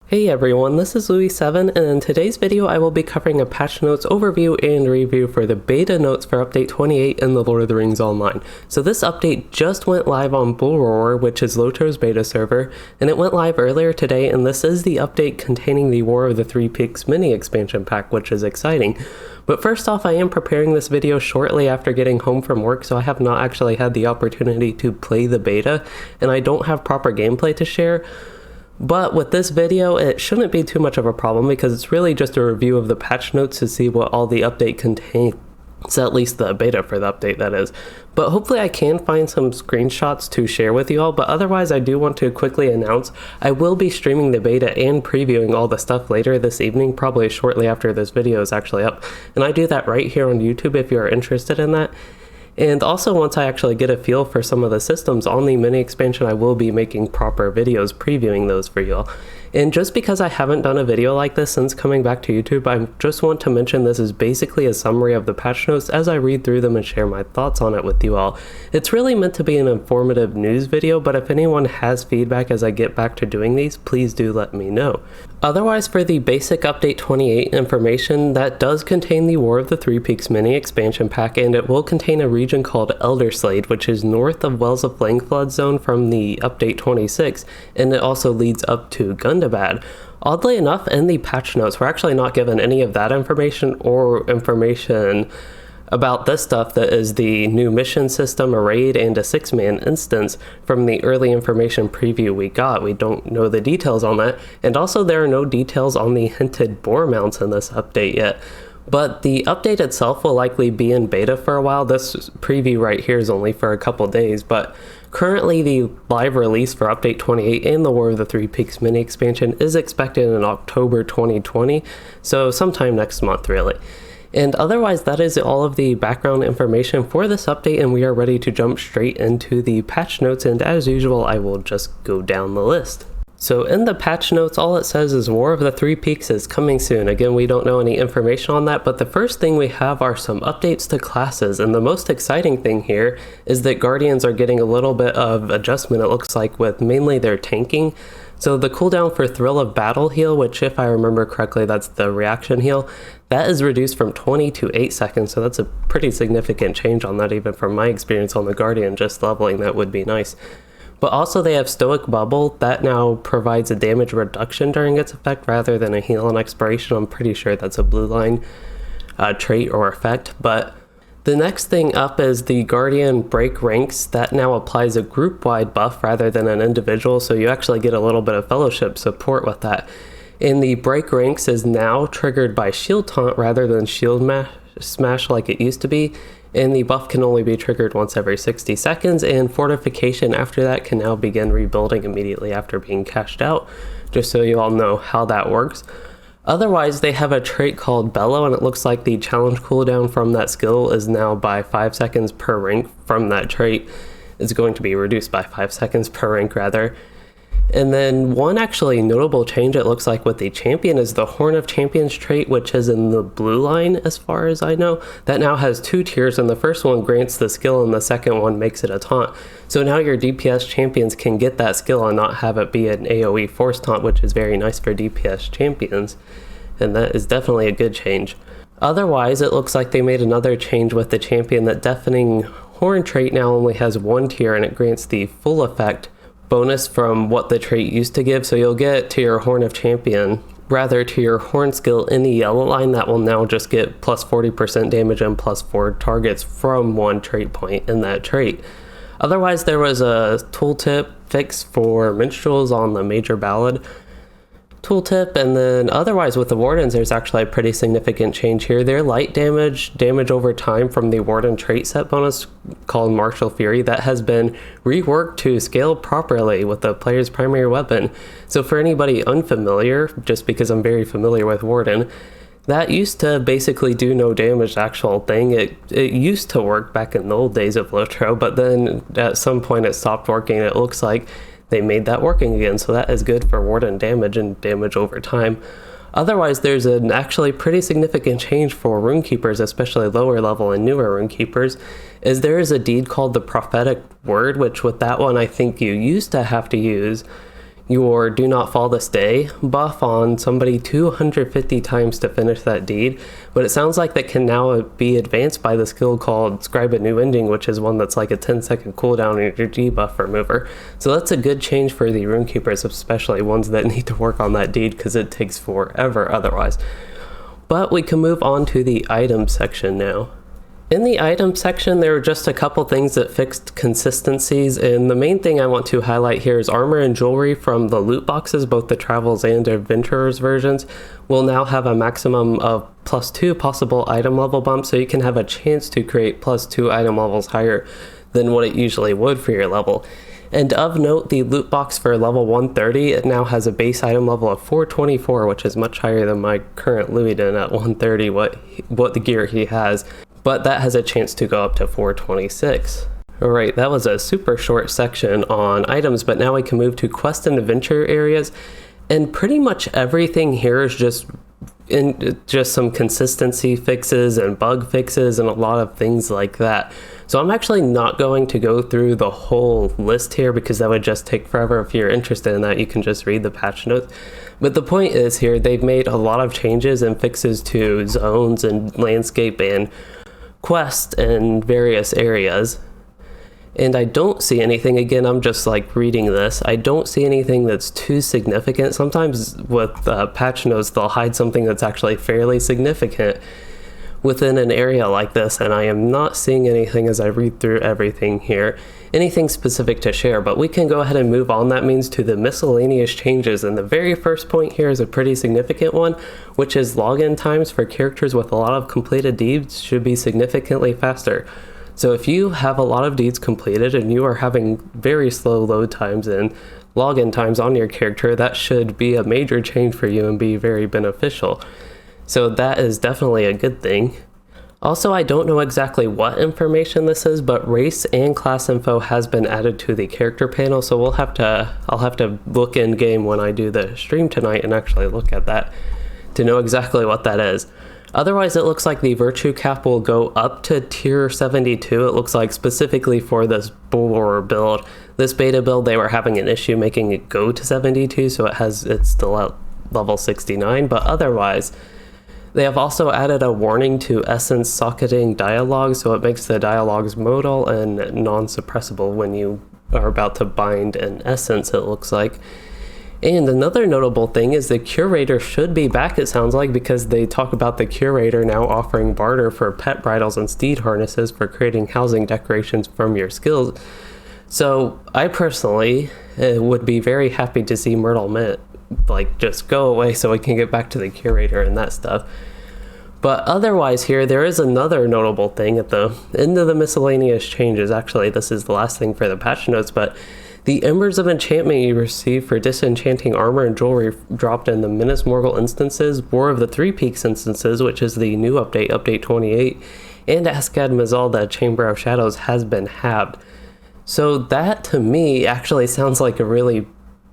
Hey everyone, this is Louis7, and in today's video I will be covering a patch notes overview and review for the beta notes for update 28 in the Lord of the Rings Online. So this update just went live on Bullroarer, which is LOTRO's beta server, and it went live earlier today, and this is the update containing the War of the Three Peaks mini expansion pack, which is exciting. But first off, I am preparing this video shortly after getting home from work, so I have not actually had the opportunity to play the beta, and I don't have proper gameplay to share. But with this video, it shouldn't be too much of a problem because it's really just a review of the patch notes to see what all the update contains, at least the beta for the update, that is. But hopefully I can find some screenshots to share with you all, but otherwise I do want to quickly announce I will be streaming the beta and previewing all the stuff later this evening, probably shortly after this video is actually up. And I do that right here on YouTube if you're interested in that. And also, once I actually get a feel for some of the systems on the mini expansion, I will be making proper videos previewing those for you all. And just because I haven't done a video like this since coming back to YouTube, I just want to mention this is basically a summary of the patch notes as I read through them and share my thoughts on it with you all. It's really meant to be an informative news video, but if anyone has feedback as I get back to doing these, please do let me know. Otherwise, for the basic update 28 information, that does contain the War of the Three Peaks mini expansion pack, and it will contain a region called Elderslade, which is north of Wells of Flangeflood zone from the update 26, and it also leads up to Gundabad. Oddly enough, in the patch notes, we're actually not given any of that information or information about this stuff that is the new mission system, a raid, and a 6-man instance from the early information preview we got. We don't know the details on that, and also there are no details on the hinted boar mounts in this update yet. But the update itself will likely be in beta for a while. This preview right here is only for a couple days, but currently the live release for update 28 and the War of the Three Peaks mini expansion is expected in October 2020, so sometime next month really. And otherwise, that is all of the background information for this update, and we are ready to jump straight into the patch notes, and as usual, I will just go down the list. So in the patch notes, all it says is War of the Three Peaks is coming soon. Again, we don't know any information on that, but the first thing we have are some updates to classes, and the most exciting thing here is that Guardians are getting a little bit of adjustment, it looks like, with mainly their tanking. So the cooldown for Thrill of Battle heal, which if I remember correctly, that's the reaction heal, that is reduced from 20 to 8 seconds, so that's a pretty significant change on that, even from my experience on the Guardian. Just leveling that would be nice. But also they have Stoic Bubble, that now provides a damage reduction during its effect rather than a heal on expiration. I'm pretty sure that's a blue line trait or effect. But the next thing up is the Guardian Break Ranks. That now applies a group-wide buff rather than an individual, so you actually get a little bit of fellowship support with that. And the Break Ranks is now triggered by Shield Taunt rather than Shield Smash like it used to be, and the buff can only be triggered once every 60 seconds, and Fortification after that can now begin rebuilding immediately after being cashed out, just so you all know how that works. Otherwise, they have a trait called Bellow, and it looks like the challenge cooldown from that skill is now by 5 seconds per rank from that trait. It's going to be reduced by 5 seconds per rank rather. And then one actually notable change it looks like with the champion is the Horn of Champions trait, which is in the blue line as far as I know. That now has 2 tiers, and the first one grants the skill and the second one makes it a taunt. So now your DPS champions can get that skill and not have it be an AoE force taunt, which is very nice for DPS champions, and that is definitely a good change. Otherwise, it looks like they made another change with the champion. That Deafening Horn trait now only has 1 tier, and it grants the full effect bonus from what the trait used to give, so you'll get to your Horn of Champion, rather to your Horn skill in the yellow line, that will now just get plus 40% damage and plus 4 targets from 1 trait point in that trait. Otherwise, there was a tooltip fix for minstrels on the Major Ballad tooltip, and then otherwise with the Wardens, there's actually a pretty significant change here. Their light damage over time from the Warden trait set bonus called Martial Fury, that has been reworked to scale properly with the player's primary weapon. So for anybody unfamiliar, just because I'm very familiar with Warden, that used to basically do no damage, the actual thing. It used to work back in the old days of LOTRO, but then at some point it stopped working. It looks like they made that working again, so that is good for Warden damage and damage over time. Otherwise, there's an actually pretty significant change for Runekeepers, especially lower level and newer Runekeepers, is there is a deed called the Prophetic Word, which with that one I think you used to have to use your Do Not Fall This Day buff on somebody 250 times to finish that deed, but it sounds like that can now be advanced by the skill called Scribe a New Ending, which is one that's like a 10-second cooldown on your debuff remover. So that's a good change for the runekeepers, especially ones that need to work on that deed because it takes forever otherwise. But we can move on to the item section now. In the item section, there are just a couple things that fixed consistencies, and the main thing I want to highlight here is armor and jewelry from the loot boxes, both the Travels and Adventurers versions, will now have a maximum of +2 possible item level bumps, so you can have a chance to create +2 item levels higher than what it usually would for your level. And of note, the loot box for level 130, it now has a base item level of 424, which is much higher than my current Louisden at 130, what the gear he has. But that has a chance to go up to 426. Alright, that was a super short section on items, but now we can move to quest and adventure areas, and pretty much everything here is just some consistency fixes and bug fixes and a lot of things like that. So I'm actually not going to go through the whole list here because that would just take forever. If you're interested in that, you can just read the patch notes. But the point is here, they've made a lot of changes and fixes to zones and landscape and quest and various areas, and I don't see anything, again, I'm just like reading this, I don't see anything that's too significant. Sometimes with patch notes they'll hide something that's actually fairly significant within an area like this, and I am not seeing anything as I read through everything here, anything specific to share. But we can go ahead and move on. That means to the miscellaneous changes, and the very first point here is a pretty significant one, which is login times for characters with a lot of completed deeds should be significantly faster. So if you have a lot of deeds completed and you are having very slow load times and login times on your character, that should be a major change for you and be very beneficial. So that is definitely a good thing. Also, I don't know exactly what information this is, but race and class info has been added to the character panel, so I'll have to look in game when I do the stream tonight and actually look at that to know exactly what that is. Otherwise, it looks like the virtue cap will go up to tier 72. It looks like specifically for this Bullroarer build. This beta build, they were having an issue making it go to 72, so it's still at level 69, but otherwise, they have also added a warning to essence socketing dialogue, so it makes the dialogues modal and non-suppressible when you are about to bind an essence, it looks like. And another notable thing is the curator should be back, it sounds like, because they talk about the curator now offering barter for pet bridles and steed harnesses for creating housing decorations from your skills. So I personally would be very happy to see Myrtle Mint like just go away so we can get back to the curator and that stuff. But otherwise here, there is another notable thing at the end of the miscellaneous changes. Actually, this is the last thing for the patch notes, but the Embers of Enchantment you receive for disenchanting armor and jewelry dropped in the Minas Morgul instances, War of the Three Peaks instances, which is the new update, update 28, and Askad Mazal, the Chamber of Shadows, has been halved. So that, to me, actually sounds like a really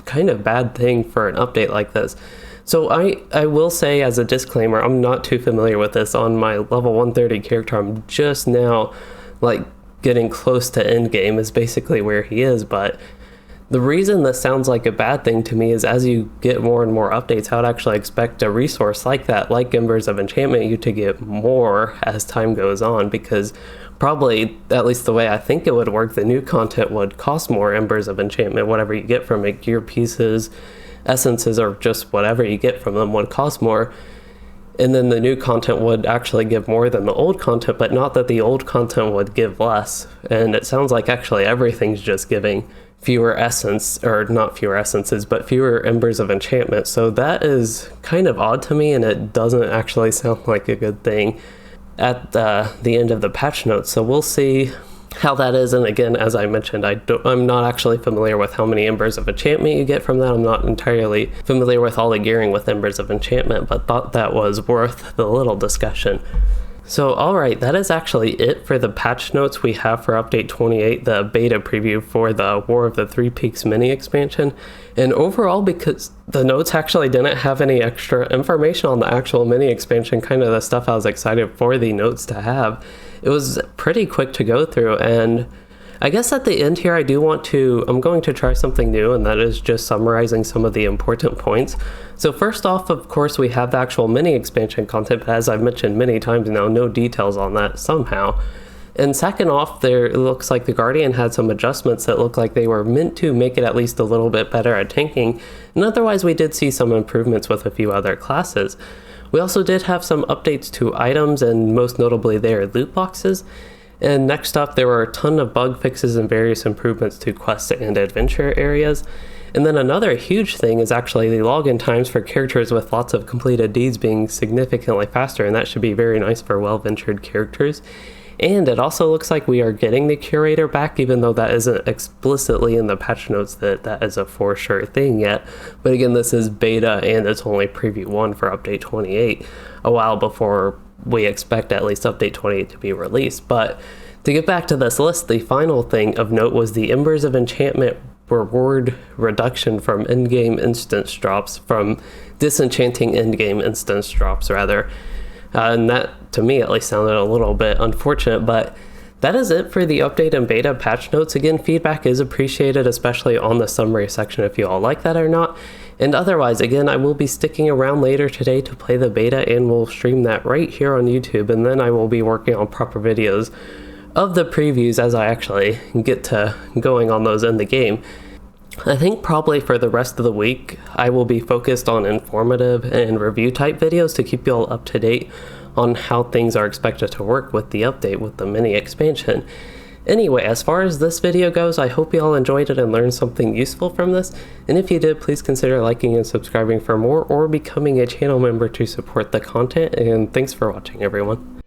kind of bad thing for an update like this. So I will say as a disclaimer, I'm not too familiar with this. On my level 130 character, I'm just now like getting close to endgame is basically where he is, but the reason this sounds like a bad thing to me is as you get more and more updates, I would actually expect a resource like that, like Embers of Enchantment, you to get more as time goes on, because probably, at least the way I think it would work, the new content would cost more Embers of Enchantment. Whatever you get from it, gear pieces, essences, or just whatever you get from them would cost more. And then the new content would actually give more than the old content, but not that the old content would give less. And it sounds like actually everything's just giving fewer essence, or not fewer essences, but fewer Embers of Enchantment. So that is kind of odd to me, and it doesn't actually sound like a good thing at the end of the patch notes. So we'll see how that is. And again, as I mentioned, I'm not actually familiar with how many Embers of Enchantment you get from that. I'm not entirely familiar with all the gearing with Embers of Enchantment, but thought that was worth the little discussion. So alright, that is actually it for the patch notes we have for update 28, the beta preview for the War of the Three Peaks mini expansion. And overall, because the notes actually didn't have any extra information on the actual mini expansion, kind of the stuff I was excited for the notes to have, it was pretty quick to go through. And I guess at the end here I'm going to try something new, and that is just summarizing some of the important points. So first off, of course, we have the actual mini expansion content, but as I've mentioned many times now, no details on that somehow. And second off, it looks like the Guardian had some adjustments that look like they were meant to make it at least a little bit better at tanking, and otherwise we did see some improvements with a few other classes. We also did have some updates to items, and most notably their loot boxes. And next up, there were a ton of bug fixes and various improvements to quests and adventure areas. And then another huge thing is actually the login times for characters with lots of completed deeds being significantly faster, and that should be very nice for well-ventured characters. And it also looks like we are getting the curator back, even though that isn't explicitly in the patch notes that is a for sure thing yet. But again, this is beta and it's only preview 1 for update 28, a while before we expect at least update 28 to be released. But to get back to this list, the final thing of note was the Embers of Enchantment reward reduction from in-game instance drops, from disenchanting in-game instance drops rather. And that, to me at least, sounded a little bit unfortunate, but that is it for the update and beta patch notes. Again, feedback is appreciated, especially on the summary section if you all like that or not. And otherwise, again, I will be sticking around later today to play the beta, and we'll stream that right here on YouTube, and then I will be working on proper videos of the previews as I actually get to going on those in the game. I think probably for the rest of the week, I will be focused on informative and review type videos to keep you all up to date on how things are expected to work with the update with the mini expansion. Anyway, as far as this video goes, I hope you all enjoyed it and learned something useful from this, and if you did, please consider liking and subscribing for more or becoming a channel member to support the content, and thanks for watching everyone.